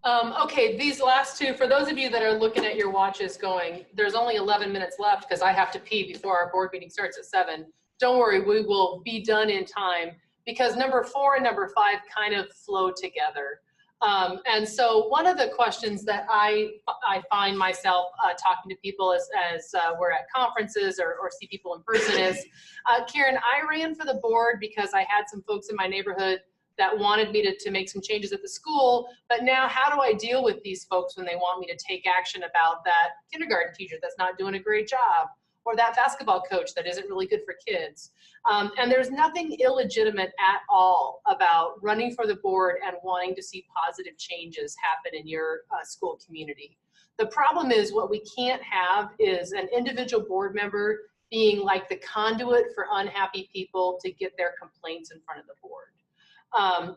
Okay, these last two, for those of you that are looking at your watches going, there's only 11 minutes left because I have to pee before our board meeting starts at 7. Don't worry, we will be done in time because number 4 and number 5 kind of flow together. And so one of the questions that I find myself talking to people as we're at conferences or see people in person is, Karen, I ran for the board because I had some folks in my neighborhood that wanted me to make some changes at the school, but now how do I deal with these folks when they want me to take action about that kindergarten teacher that's not doing a great job, or that basketball coach that isn't really good for kids? And there's nothing illegitimate at all about running for the board and wanting to see positive changes happen in your school community. The problem is what we can't have is an individual board member being like the conduit for unhappy people to get their complaints in front of the board.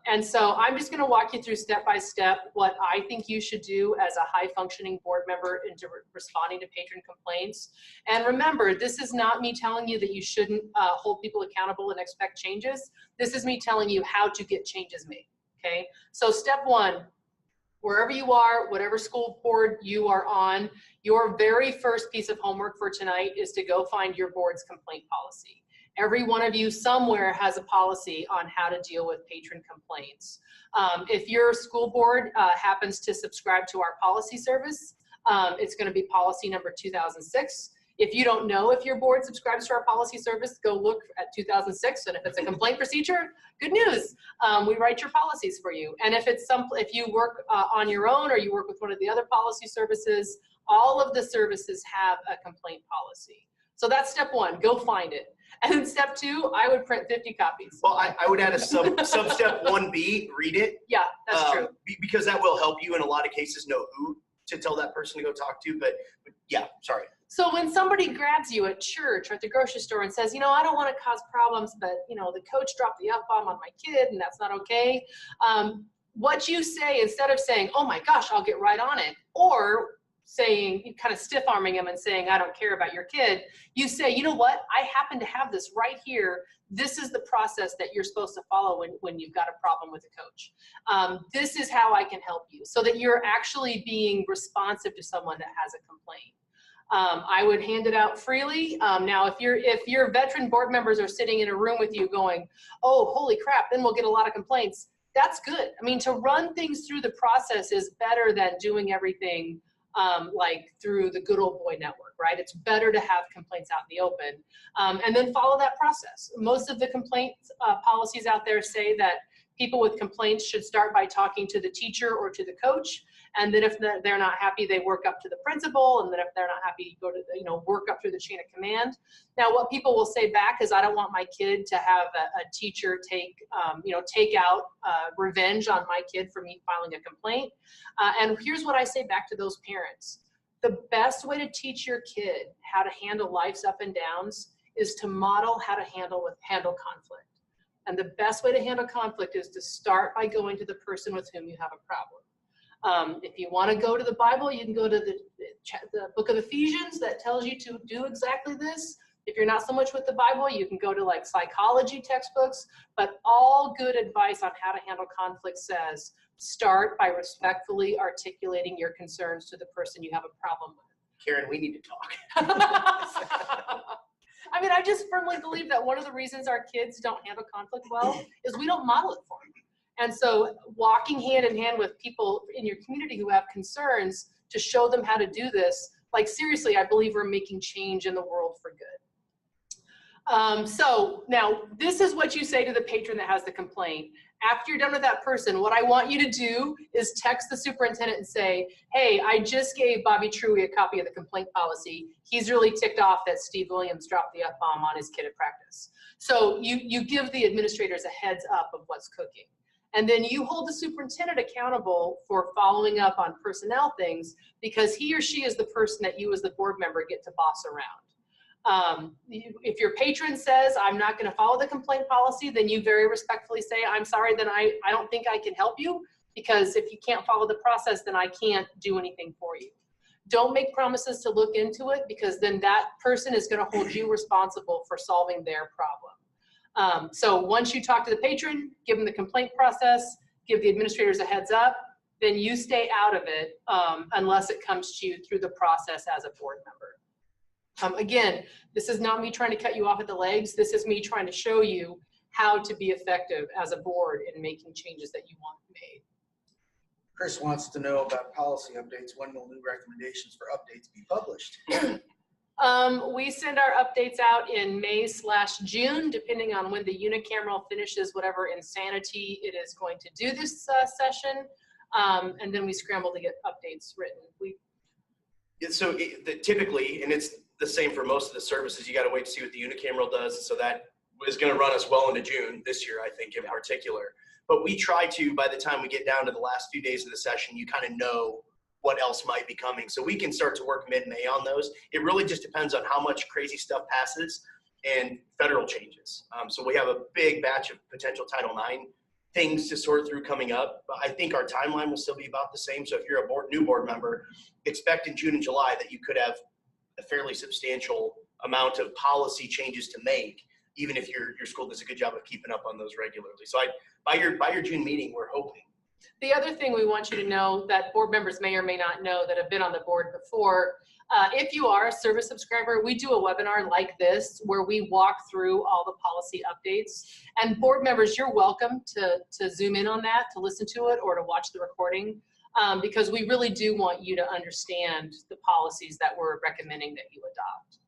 And so I'm just going to walk you through step by step what I think you should do as a high functioning board member into responding to patron complaints. And remember, this is not me telling you that you shouldn't hold people accountable and expect changes. This is me telling you how to get changes made. Okay. So step 1, wherever you are, whatever school board you are on, your very first piece of homework for tonight is to go find your board's complaint policy. Every one of you somewhere has a policy on how to deal with patron complaints. If your school board happens to subscribe to our policy service, it's going to be policy number 2006. If you don't know if your board subscribes to our policy service, go look at 2006. And if it's a complaint procedure, good news. We write your policies for you. And if you work on your own or you work with one of the other policy services, all of the services have a complaint policy. So that's step 1, go find it. And then step 2, I would print 50 copies. Well, I would add a sub-step 1B, read it. Yeah, that's true. Because that will help you in a lot of cases know who to tell that person to go talk to. But yeah, sorry. So when somebody grabs you at church or at the grocery store and says, I don't want to cause problems, but the coach dropped the F-bomb on my kid and that's not okay. What you say, instead of saying, oh my gosh, I'll get right on it, or saying, kind of stiff arming him and saying, I don't care about your kid, you say, you know what, I happen to have this right here. This is the process that you're supposed to follow when you've got a problem with a coach. This is how I can help you, so that you're actually being responsive to someone that has a complaint. I would hand it out freely. Now, if your veteran board members are sitting in a room with you going, oh, holy crap, then we'll get a lot of complaints. That's good. I mean, to run things through the process is better than doing everything like through the good old boy network, right? It's better to have complaints out in the open and then follow that process. Most of the complaint policies out there say that people with complaints should start by talking to the teacher or to the coach. And then if they're not happy, they work up to the principal. And then if they're not happy, go to, work up through the chain of command. Now, what people will say back is, I don't want my kid to have a teacher take out revenge on my kid for me filing a complaint. And here's what I say back to those parents. The best way to teach your kid how to handle life's up and downs is to model how to handle conflict. And the best way to handle conflict is to start by going to the person with whom you have a problem. If you want to go to the Bible, you can go to the book of Ephesians that tells you to do exactly this. If you're not so much with the Bible, you can go to like psychology textbooks, but all good advice on how to handle conflict says, start by respectfully articulating your concerns to the person you have a problem with. Karen, we need to talk. I mean, I just firmly believe that one of the reasons our kids don't handle conflict well is we don't model it for them. And so walking hand in hand with people in your community who have concerns to show them how to do this, like seriously, I believe we're making change in the world for good. So now this is what you say to the patron that has the complaint. After you're done with that person, what I want you to do is text the superintendent and say, hey, I just gave Bobby Truey a copy of the complaint policy. He's really ticked off that Steve Williams dropped the F-bomb on his kid at practice. So you give the administrators a heads up of what's cooking. And then you hold the superintendent accountable for following up on personnel things, because he or she is the person that you as the board member get to boss around. If your patron says, I'm not going to follow the complaint policy, then you very respectfully say, I'm sorry, then I don't think I can help you, because if you can't follow the process, then I can't do anything for you. Don't make promises to look into it, because then that person is going to hold you responsible for solving their problem. So once you talk to the patron, give them the complaint process, give the administrators a heads up, then you stay out of it unless it comes to you through the process as a board member. Again, this is not me trying to cut you off at the legs. This is me trying to show you how to be effective as a board in making changes that you want made. Chris wants to know about policy updates. When will new recommendations for updates be published? We send our updates out in May/June, depending on when the unicameral finishes whatever insanity it is going to do this session. And then we scramble to get updates written. So typically, and it's the same for most of the services, you got to wait to see what the unicameral does. So that is going to run us well into June this year, I think, in particular. But we try to, by the time we get down to the last few days of the session, you kind of know what else might be coming. So we can start to work mid-May on those. It really just depends on how much crazy stuff passes and federal changes. So we have a big batch of potential Title IX things to sort through coming up. But I think our timeline will still be about the same. So if you're a new board member, expect in June and July that you could have a fairly substantial amount of policy changes to make, even if your school does a good job of keeping up on those regularly. So by your June meeting, we're hoping. The other thing we want you to know that board members may or may not know that have been on the board before, if you are a service subscriber, we do a webinar like this where we walk through all the policy updates. And board members, you're welcome to zoom in on that, to listen to it, or to watch the recording, because we really do want you to understand the policies that we're recommending that you adopt.